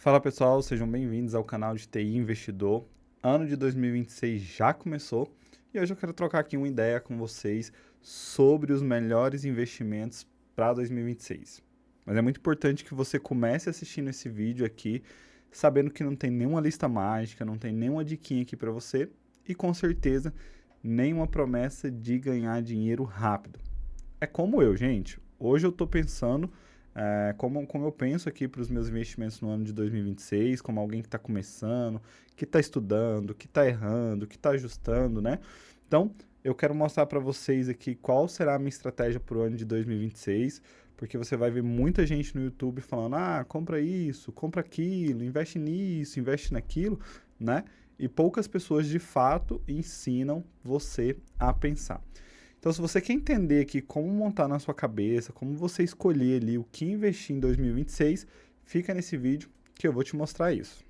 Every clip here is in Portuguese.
Fala pessoal, sejam bem-vindos ao canal de TI Investidor. Ano de 2026 já começou e hoje eu quero trocar aqui uma ideia com vocês sobre os melhores investimentos para 2026. Mas é muito importante que você comece assistindo esse vídeo aqui sabendo que não tem nenhuma lista mágica, não tem nenhuma diquinha aqui para você e com certeza nenhuma promessa de ganhar dinheiro rápido. É como eu, gente. Hoje eu estou pensando como eu penso aqui para os meus investimentos no ano de 2026, como alguém que está começando, que está estudando, que está errando, que está ajustando, né? Então, eu quero mostrar para vocês aqui qual será a minha estratégia para o ano de 2026, porque você vai ver muita gente no YouTube falando, compra isso, compra aquilo, investe nisso, investe naquilo, né? E poucas pessoas de fato ensinam você a pensar. Então, se você quer entender aqui como montar na sua cabeça, como você escolher ali o que investir em 2026, fica nesse vídeo que eu vou te mostrar isso.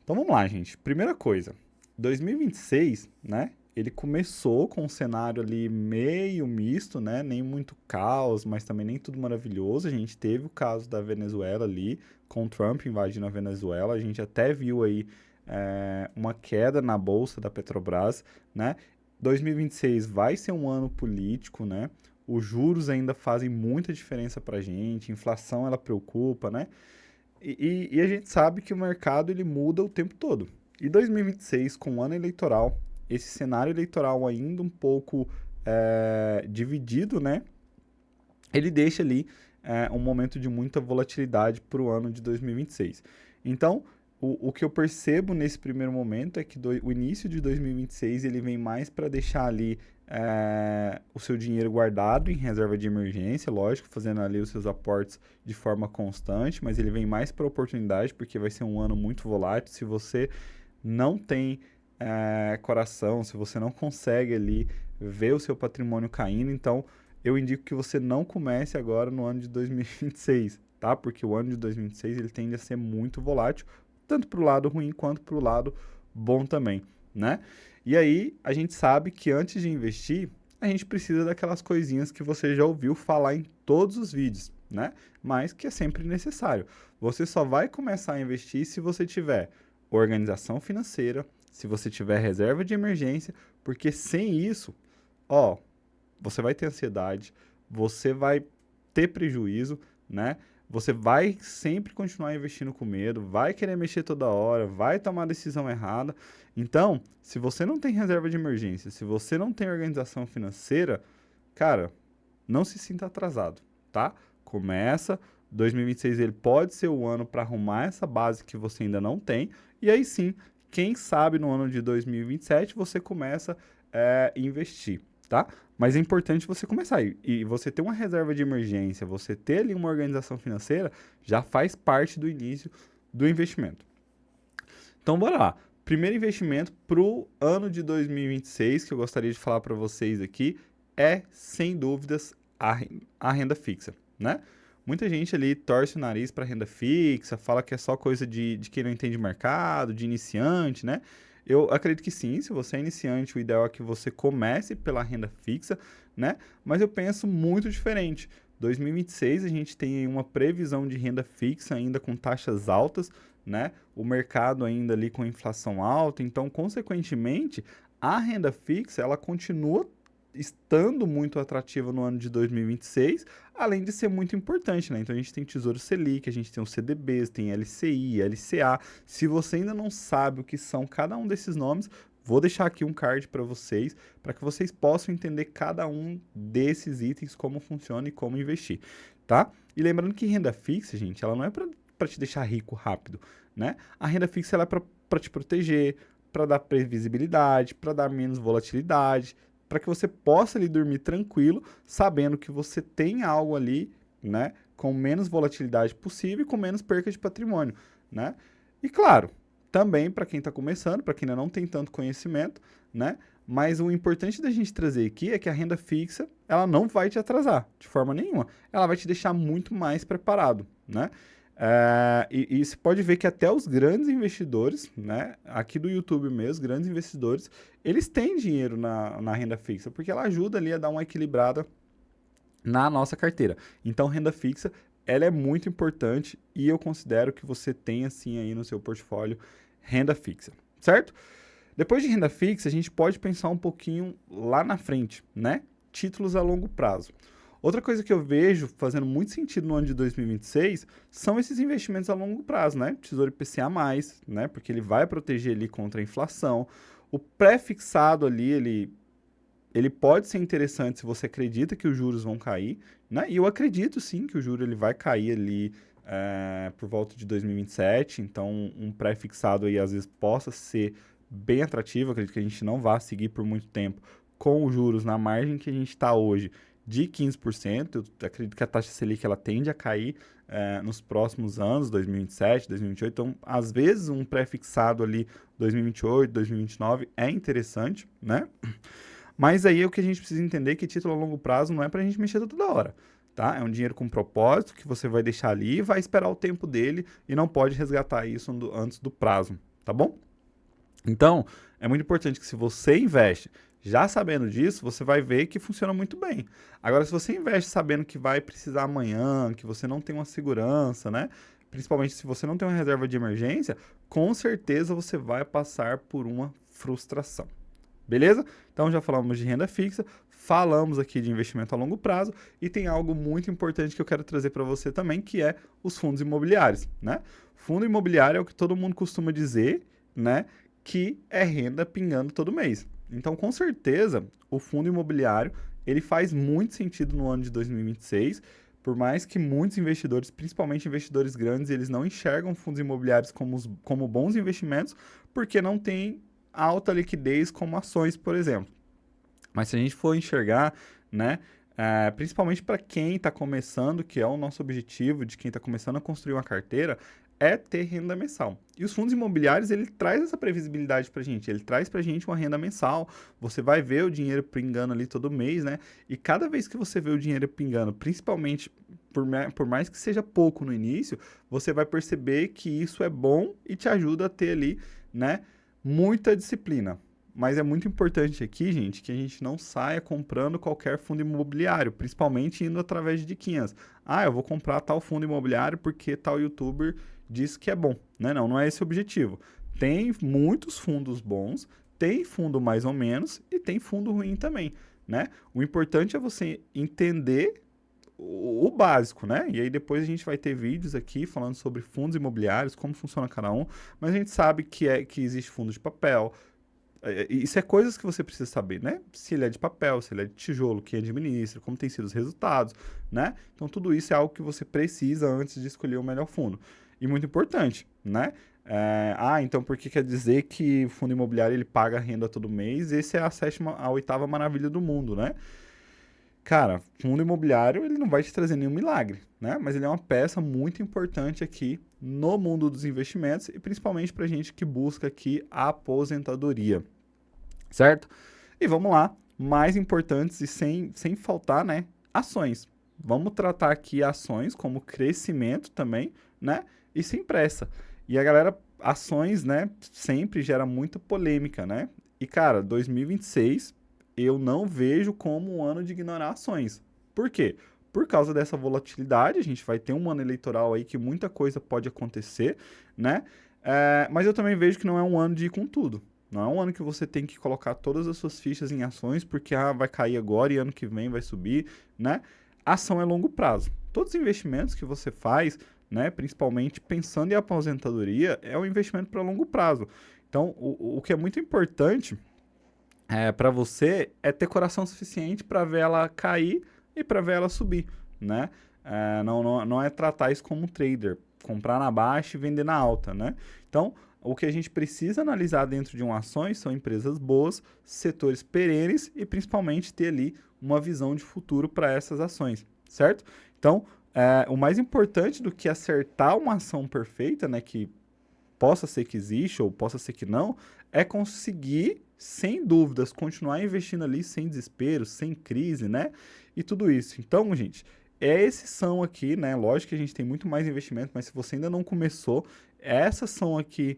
Então, vamos lá, gente. Primeira coisa, 2026, né? Ele começou com um cenário ali meio misto, né? Nem muito caos, mas também nem tudo maravilhoso. A gente teve o caso da Venezuela ali, com o Trump invadindo a Venezuela. A gente até viu aí uma queda na bolsa da Petrobras, né? 2026 vai ser um ano político, né? Os juros ainda fazem muita diferença para a gente, a inflação ela preocupa, né? E a gente sabe que o mercado ele muda o tempo todo. E 2026, com o ano eleitoral, esse cenário eleitoral ainda um pouco dividido, né? Ele deixa ali um momento de muita volatilidade para o ano de 2026. Então, o que eu percebo nesse primeiro momento é que o início de 2026 ele vem mais para deixar ali o seu dinheiro guardado em reserva de emergência, lógico, fazendo ali os seus aportes de forma constante, mas ele vem mais para oportunidade, porque vai ser um ano muito volátil. Se você não tem coração, se você não consegue ali ver o seu patrimônio caindo, então eu indico que você não comece agora no ano de 2026, tá? Porque o ano de 2026 ele tende a ser muito volátil, tanto para o lado ruim quanto para o lado bom também, né? E aí, a gente sabe que antes de investir, a gente precisa daquelas coisinhas que você já ouviu falar em todos os vídeos, né? Mas que é sempre necessário. Você só vai começar a investir se você tiver organização financeira, se você tiver reserva de emergência, porque sem isso, você vai ter ansiedade, você vai ter prejuízo, né? Você vai sempre continuar investindo com medo, vai querer mexer toda hora, vai tomar decisão errada. Então, se você não tem reserva de emergência, se você não tem organização financeira, cara, não se sinta atrasado, tá? Começa, 2026 ele pode ser o ano para arrumar essa base que você ainda não tem, e aí sim, quem sabe no ano de 2027 você começa a investir, tá? Mas é importante você começar. E você ter uma reserva de emergência, você ter ali uma organização financeira, já faz parte do início do investimento. Então, bora lá. Primeiro investimento para o ano de 2026, que eu gostaria de falar para vocês aqui, é, sem dúvidas, a renda fixa, né? Muita gente ali torce o nariz para renda fixa, fala que é só coisa de quem não entende mercado, de iniciante, né? Eu acredito que sim, se você é iniciante, o ideal é que você comece pela renda fixa, né? Mas eu penso muito diferente. 2026 a gente tem uma previsão de renda fixa ainda com taxas altas, né? O mercado ainda ali com inflação alta, então, consequentemente, a renda fixa, ela continua estando muito atrativa no ano de 2026, além de ser muito importante, né? Então a gente tem Tesouro Selic, a gente tem os CDBs, tem LCI, LCA. Se você ainda não sabe o que são cada um desses nomes, vou deixar aqui um card para que vocês possam entender cada um desses itens, como funciona e como investir, tá? E lembrando que renda fixa, gente, ela não é para te deixar rico rápido, né? A renda fixa ela é para te proteger, para dar previsibilidade, para dar menos volatilidade, para que você possa ali dormir tranquilo, sabendo que você tem algo ali, né, com menos volatilidade possível e com menos perca de patrimônio, né? E claro, também para quem está começando, para quem ainda não tem tanto conhecimento, né? Mas o importante da gente trazer aqui é que a renda fixa, ela não vai te atrasar de forma nenhuma. Ela vai te deixar muito mais preparado, né? E você pode ver que até os grandes investidores, né, aqui do YouTube mesmo, grandes investidores, eles têm dinheiro na renda fixa, porque ela ajuda ali a dar uma equilibrada na nossa carteira. Então, renda fixa, ela é muito importante e eu considero que você tenha, sim, aí no seu portfólio renda fixa, certo? Depois de renda fixa, a gente pode pensar um pouquinho lá na frente, né? Títulos a longo prazo. Outra coisa que eu vejo fazendo muito sentido no ano de 2026 são esses investimentos a longo prazo, né? Tesouro IPCA+, né? Porque ele vai proteger ali contra a inflação. O pré-fixado ali, ele pode ser interessante se você acredita que os juros vão cair, né? E eu acredito sim que o juro ele vai cair ali por volta de 2027, então um pré-fixado aí às vezes possa ser bem atrativo, acredito que a gente não vá seguir por muito tempo com os juros na margem que a gente está hoje de 15%, eu acredito que a taxa Selic ela tende a cair nos próximos anos, 2027, 2028, então às vezes um pré-fixado ali 2028, 2029 é interessante, né? Mas aí o que a gente precisa entender é que título a longo prazo não é para a gente mexer toda hora, tá? É um dinheiro com propósito que você vai deixar ali e vai esperar o tempo dele e não pode resgatar isso antes do prazo, tá bom? Então, é muito importante que se você investe já sabendo disso, você vai ver que funciona muito bem. Agora, se você investe sabendo que vai precisar amanhã, que você não tem uma segurança, né? Principalmente se você não tem uma reserva de emergência, com certeza você vai passar por uma frustração. Beleza? Então já falamos de renda fixa, falamos aqui de investimento a longo prazo e tem algo muito importante que eu quero trazer para você também, que é os fundos imobiliários, né? Fundo imobiliário é o que todo mundo costuma dizer, né, que é renda pingando todo mês. Então, com certeza, o fundo imobiliário, ele faz muito sentido no ano de 2026, por mais que muitos investidores, principalmente investidores grandes, eles não enxergam fundos imobiliários como bons investimentos, porque não tem alta liquidez como ações, por exemplo. Mas se a gente for enxergar, né, principalmente para quem está começando, que é o nosso objetivo de quem está começando a construir uma carteira, é ter renda mensal. E os fundos imobiliários, ele traz essa previsibilidade para a gente, ele traz para a gente uma renda mensal, você vai ver o dinheiro pingando ali todo mês, né? E cada vez que você vê o dinheiro pingando, principalmente por mais que seja pouco no início, você vai perceber que isso é bom e te ajuda a ter ali, né, muita disciplina. Mas é muito importante aqui, gente, que a gente não saia comprando qualquer fundo imobiliário, principalmente indo através de diquinhas. Ah, eu vou comprar tal fundo imobiliário porque tal youtuber diz que é bom. Né? Não é esse o objetivo. Tem muitos fundos bons, tem fundo mais ou menos e tem fundo ruim também. Né? O importante é você entender o básico, né? E aí depois a gente vai ter vídeos aqui falando sobre fundos imobiliários, como funciona cada um, mas a gente sabe que existe fundo de papel. Isso é coisas que você precisa saber, né? Se ele é de papel, se ele é de tijolo, quem administra, como tem sido os resultados, né? Então tudo isso é algo que você precisa antes de escolher o melhor fundo. E muito importante, né? Então por que quer dizer que o fundo imobiliário ele paga renda todo mês? Esse é a oitava maravilha do mundo, né? Cara, fundo imobiliário, ele não vai te trazer nenhum milagre, né? Mas ele é uma peça muito importante aqui no mundo dos investimentos e principalmente para gente que busca aqui a aposentadoria, certo? E vamos lá, mais importantes e sem faltar, né? Ações. Vamos tratar aqui ações como crescimento também, né? E sem pressa. E a galera, ações, né? Sempre gera muita polêmica, né? E cara, 2026 eu não vejo como um ano de ignorar ações. Por quê? Por causa dessa volatilidade, a gente vai ter um ano eleitoral aí que muita coisa pode acontecer, né? Mas eu também vejo que não é um ano de ir com tudo. Não é um ano que você tem que colocar todas as suas fichas em ações, porque vai cair agora e ano que vem vai subir, né? Ação é longo prazo. Todos os investimentos que você faz, né, principalmente pensando em aposentadoria, é um investimento para longo prazo. Então, o que é muito importante para você é ter coração suficiente para ver ela cair e para ver ela subir, né? Não é tratar isso como um trader, comprar na baixa e vender na alta, né? Então, o que a gente precisa analisar dentro de uma ações são empresas boas, setores perenes e principalmente ter ali uma visão de futuro para essas ações, certo? Então, o mais importante do que acertar uma ação perfeita, né, que possa ser que existe ou possa ser que não, é conseguir, sem dúvidas, continuar investindo ali sem desespero, sem crise, né? E tudo isso. Então, gente, esses são aqui, né? Lógico que a gente tem muito mais investimento, mas se você ainda não começou, essas são aqui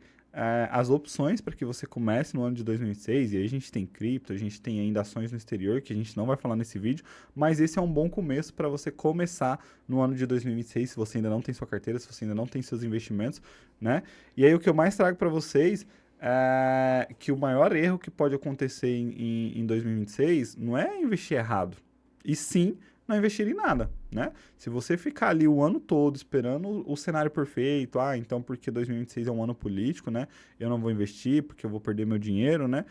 as opções para que você comece no ano de 2006. E aí a gente tem cripto, a gente tem ainda ações no exterior, que a gente não vai falar nesse vídeo, mas esse é um bom começo para você começar no ano de 2026, se você ainda não tem sua carteira, se você ainda não tem seus investimentos, né? E aí o que eu mais trago para vocês é que o maior erro que pode acontecer em 2026 não é investir errado, e sim não investir em nada, né? Se você ficar ali o ano todo esperando o cenário perfeito, então porque 2026 é um ano político, né? Eu não vou investir porque eu vou perder meu dinheiro, né?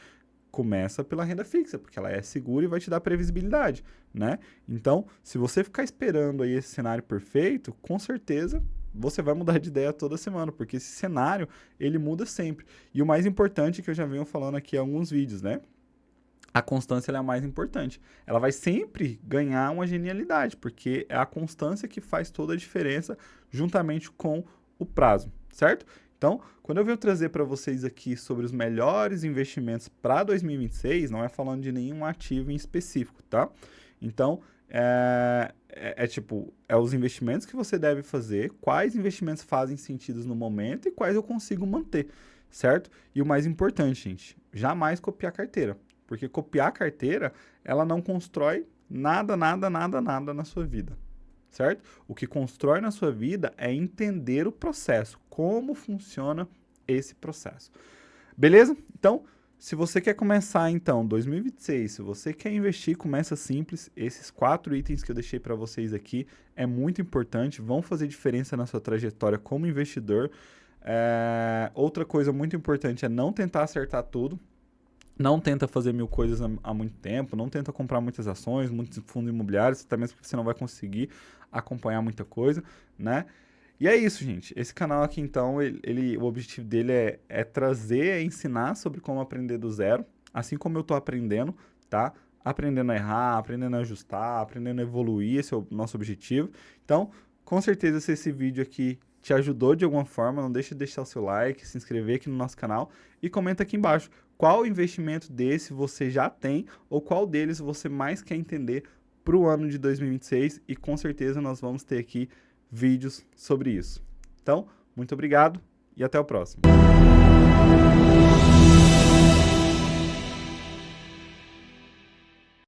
Começa pela renda fixa, porque ela é segura e vai te dar previsibilidade, né? Então, se você ficar esperando aí esse cenário perfeito, com certeza você vai mudar de ideia toda semana, porque esse cenário, ele muda sempre. E o mais importante que eu já venho falando aqui em alguns vídeos, né? A constância ela é a mais importante. Ela vai sempre ganhar uma genialidade, porque é a constância que faz toda a diferença juntamente com o prazo, certo? Então, quando eu venho trazer para vocês aqui sobre os melhores investimentos para 2026, não é falando de nenhum ativo em específico, tá? Então, tipo, os investimentos que você deve fazer, quais investimentos fazem sentido no momento e quais eu consigo manter, certo? E o mais importante, gente, jamais copiar carteira. Porque copiar a carteira, ela não constrói nada na sua vida, certo? O que constrói na sua vida é entender o processo, como funciona esse processo. Beleza? Então, se você quer começar, então, 2026, se você quer investir, começa simples. Esses 4 itens que eu deixei para vocês aqui é muito importante, vão fazer diferença na sua trajetória como investidor. Outra coisa muito importante é não tentar acertar tudo. Não tenta fazer 1000 coisas há muito tempo, não tenta comprar muitas ações, muitos fundos imobiliários, até mesmo porque você não vai conseguir acompanhar muita coisa, né? E é isso, gente. Esse canal aqui, então, o objetivo dele é trazer, é ensinar sobre como aprender do zero, assim como eu tô aprendendo, tá? Aprendendo a errar, aprendendo a ajustar, aprendendo a evoluir, esse é o nosso objetivo. Então, com certeza, se esse vídeo aqui te ajudou de alguma forma, não deixe de deixar o seu like, se inscrever aqui no nosso canal e comenta aqui embaixo qual investimento desse você já tem ou qual deles você mais quer entender para o ano de 2026 e com certeza nós vamos ter aqui vídeos sobre isso. Então, muito obrigado e até o próximo.